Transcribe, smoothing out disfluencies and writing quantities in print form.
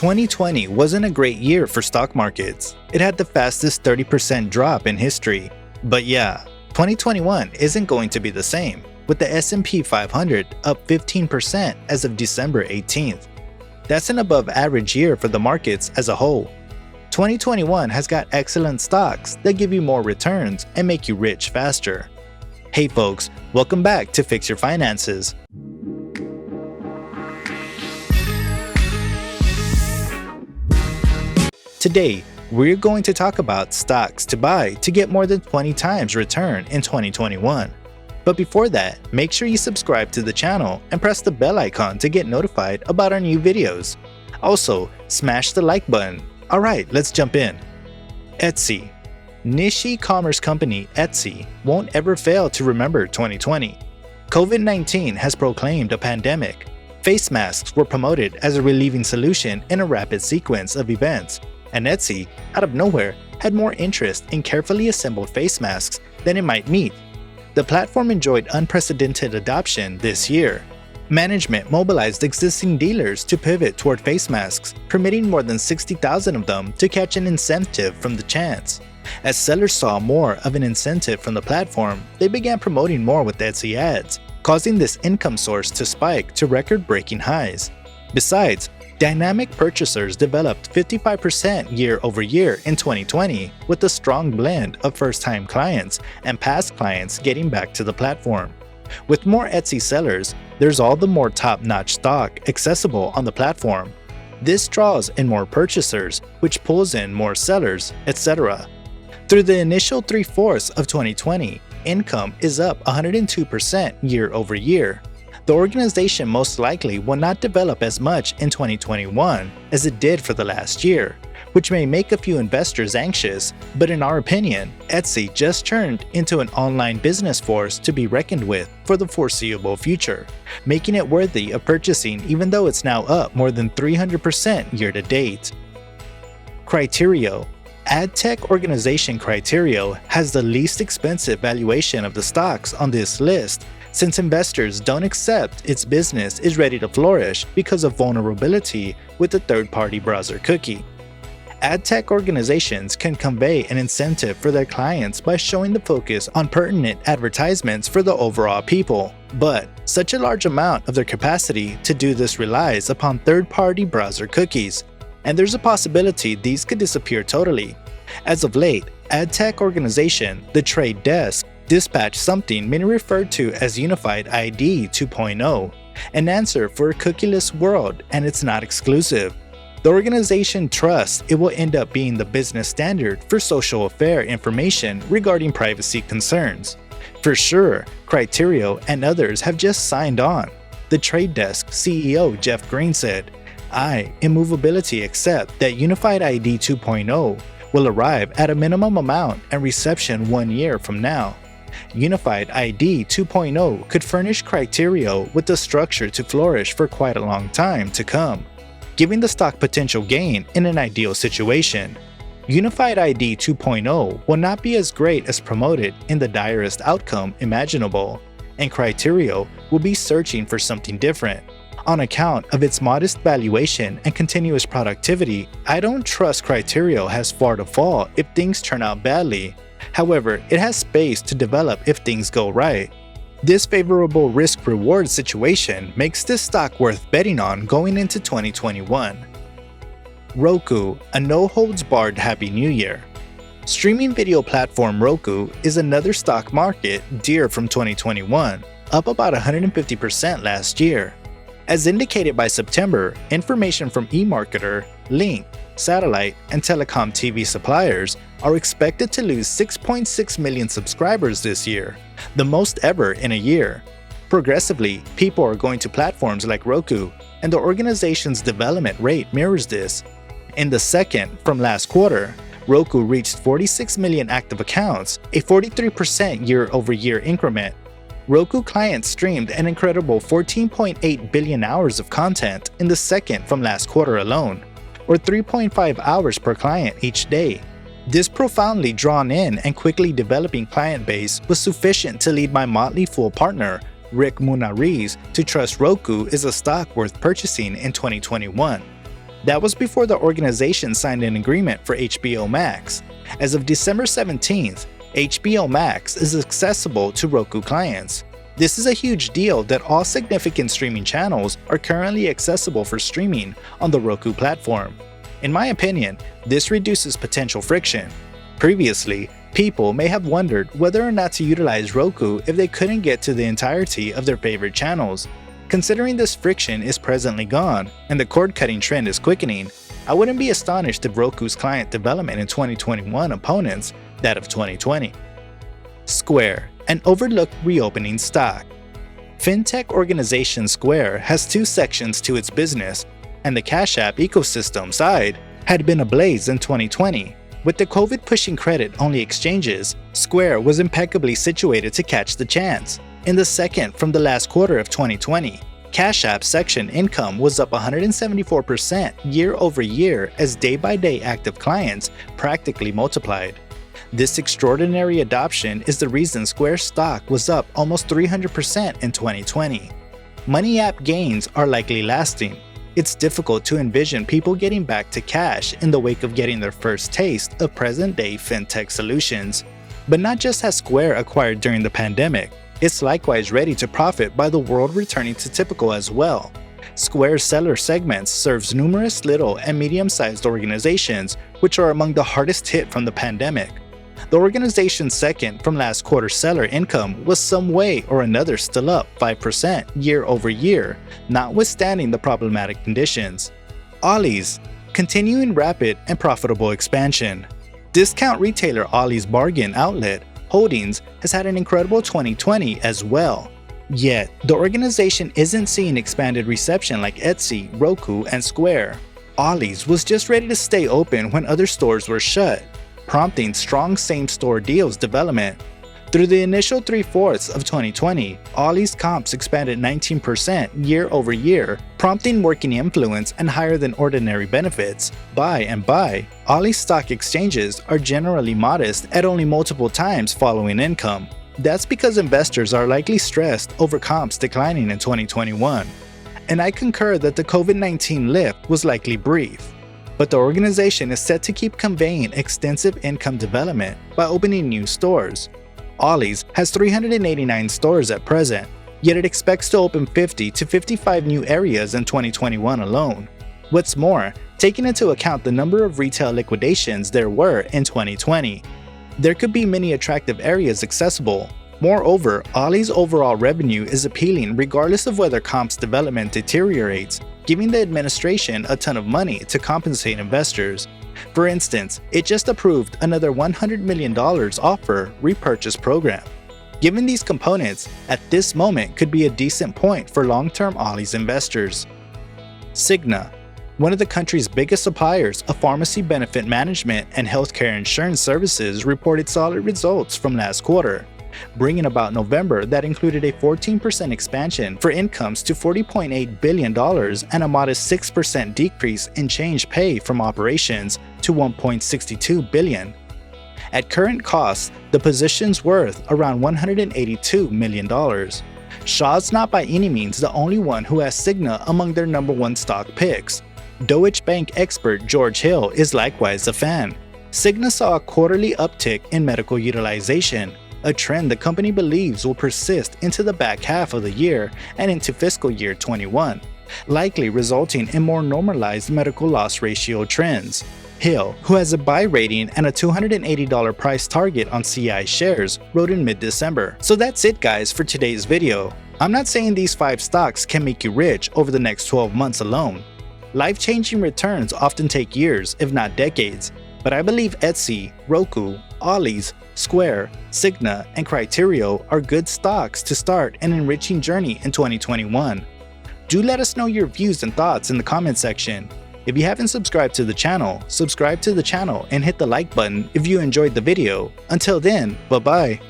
2020 wasn't a great year for stock markets. It had the fastest 30% drop in history. But yeah, 2021 isn't going to be the same, with the S&P 500 up 15% as of December 18th. That's an above average year for the markets as a whole. 2021 has got excellent stocks that give you more returns and make you rich faster. Hey folks, welcome back to Fix Your Finances. Today, we're going to talk about stocks to buy to get more than 20 times return in 2021. But before that, make sure you subscribe to the channel and press the bell icon to get notified about our new videos. Also, smash the like button. Alright, let's jump in. Etsy. Niche e-commerce company Etsy won't ever fail to remember 2020. COVID-19 has proclaimed a pandemic. Face masks were promoted as a relieving solution in a rapid sequence of events. And Etsy, out of nowhere, had more interest in carefully assembled face masks than it might meet. The platform enjoyed unprecedented adoption this year. Management mobilized existing dealers to pivot toward face masks, permitting more than 60,000 of them to catch an incentive from the chance. As sellers saw more of an incentive from the platform, they began promoting more with Etsy ads, causing this income source to spike to record-breaking highs. Besides, dynamic purchasers developed 55% year-over-year in 2020 with a strong blend of first-time clients and past clients getting back to the platform. With more Etsy sellers, there's all the more top-notch stock accessible on the platform. This draws in more purchasers, which pulls in more sellers, etc. Through the initial 3/4 of 2020, income is up 102% year-over-year. The organization most likely will not develop as much in 2021 as it did for the last year, which may make a few investors anxious, but in our opinion, Etsy just turned into an online business force to be reckoned with for the foreseeable future, making it worthy of purchasing even though it's now up more than 300% year to date. Criteo. Ad tech organization Criteo has the least expensive valuation of the stocks on this list, since investors don't accept its business is ready to flourish because of vulnerability with the third-party browser cookie. Ad tech organizations can convey an incentive for their clients by showing the focus on pertinent advertisements for the overall people, but such a large amount of their capacity to do this relies upon third-party browser cookies, and there's a possibility these could disappear totally. As of late, ad tech organization The Trade Desk dispatched something many referred to as Unified ID 2.0, an answer for a cookieless world, and it's not exclusive. The organization trusts it will end up being the business standard for social affair information regarding privacy concerns. For sure, Criteo and others have just signed on. The Trade Desk CEO Jeff Green said, "I, Immovability, accept that Unified ID 2.0 will arrive at a minimum amount and reception 1 year from now. Unified ID 2.0 could furnish Criteo with the structure to flourish for quite a long time to come, giving the stock potential gain in an ideal situation. Unified ID 2.0 will not be as great as promoted in the direst outcome imaginable, and Criteo will be searching for something different. On account of its modest valuation and continuous productivity, I don't trust Criteo has far to fall if things turn out badly. However, it has space to develop if things go right. This favorable risk-reward situation makes this stock worth betting on going into 2021. Roku, a no-holds-barred Happy New Year. Streaming video platform Roku is another stock market dear from 2021, up about 150% last year. As indicated by September, information from eMarketer, Link, satellite, and telecom TV suppliers are expected to lose 6.6 million subscribers this year, the most ever in a year. Progressively, people are going to platforms like Roku, and the organization's development rate mirrors this. In the second from last quarter, Roku reached 46 million active accounts, a 43% year-over-year increment. Roku clients streamed an incredible 14.8 billion hours of content in the second from last quarter alone, or 3.5 hours per client each day. This profoundly drawn in and quickly developing client base was sufficient to lead my Motley Fool partner, Rick Munariz, to trust Roku is a stock worth purchasing in 2021. That was before the organization signed an agreement for HBO Max. As of December 17th, HBO Max is accessible to Roku clients. This is a huge deal that all significant streaming channels are currently accessible for streaming on the Roku platform. In my opinion, this reduces potential friction. Previously, people may have wondered whether or not to utilize Roku if they couldn't get to the entirety of their favorite channels. Considering this friction is presently gone and the cord-cutting trend is quickening, I wouldn't be astonished if Roku's client development in 2021 opponents that of 2020. Square, an overlooked reopening stock. Fintech organization Square has two sections to its business, and the Cash App ecosystem side had been ablaze in 2020. With the COVID pushing credit-only exchanges, Square was impeccably situated to catch the chance. In the second from the last quarter of 2020, Cash App section income was up 174% year over year as day-by-day active clients practically multiplied. This extraordinary adoption is the reason Square stock was up almost 300% in 2020. Money app gains are likely lasting. It's difficult to envision people getting back to cash in the wake of getting their first taste of present-day fintech solutions. But not just has Square acquired during the pandemic, it's likewise ready to profit by the world returning to typical as well. Square's seller segments serves numerous little and medium-sized organizations, which are among the hardest hit from the pandemic. The organization's second from last quarter seller income was some way or another still up 5% year over year, notwithstanding the problematic conditions. Ollie's, continuing rapid and profitable expansion. Discount retailer Ollie's Bargain Outlet Holdings has had an incredible 2020 as well. Yet, the organization isn't seeing expanded reception like Etsy, Roku, and Square. Ollie's was just ready to stay open when other stores were shut, prompting strong same-store deals development. Through the initial 3/4 of 2020, Ollie's comps expanded 19% year over year, prompting working influence and higher than ordinary benefits. By and by, Ollie's stock exchanges are generally modest at only multiple times following income. That's because investors are likely stressed over comps declining in 2021. And I concur that the COVID-19 lift was likely brief. But the organization is set to keep conveying extensive income development by opening new stores. Ollie's has 389 stores at present, yet it expects to open 50 to 55 new areas in 2021 alone. What's more, taking into account the number of retail liquidations there were in 2020, there could be many attractive areas accessible. Moreover, Ollie's overall revenue is appealing regardless of whether comps development deteriorates, giving the administration a ton of money to compensate investors. For instance, it just approved another $100 million offer repurchase program. Given these components, at this moment could be a decent point for long-term Ollie's investors. Cigna, one of the country's biggest suppliers of pharmacy benefit management and healthcare insurance services, reported solid results from last quarter, bringing about November that included a 14% expansion for incomes to $40.8 billion and a modest 6% decrease in change pay from operations to $1.62 billion. At current costs, the position's worth around $182 million. Shaw's not by any means the only one who has Cigna among their number one stock picks. Deutsche Bank expert George Hill is likewise a fan. Cigna saw a quarterly uptick in medical utilization, a trend the company believes will persist into the back half of the year and into fiscal year 21, likely resulting in more normalized medical loss ratio trends. Hill, who has a buy rating and a $280 price target on CI shares, wrote in mid-December. So that's it guys for today's video. I'm not saying these 5 stocks can make you rich over the next 12 months alone. Life-changing returns often take years, if not decades, but I believe Etsy, Roku, Ollie's, Square, Cigna, and Criterio are good stocks to start an enriching journey in 2021. Do let us know your views and thoughts in the comment section. If you haven't subscribed to the channel, subscribe to the channel and hit the like button if you enjoyed the video. Until then, bye-bye.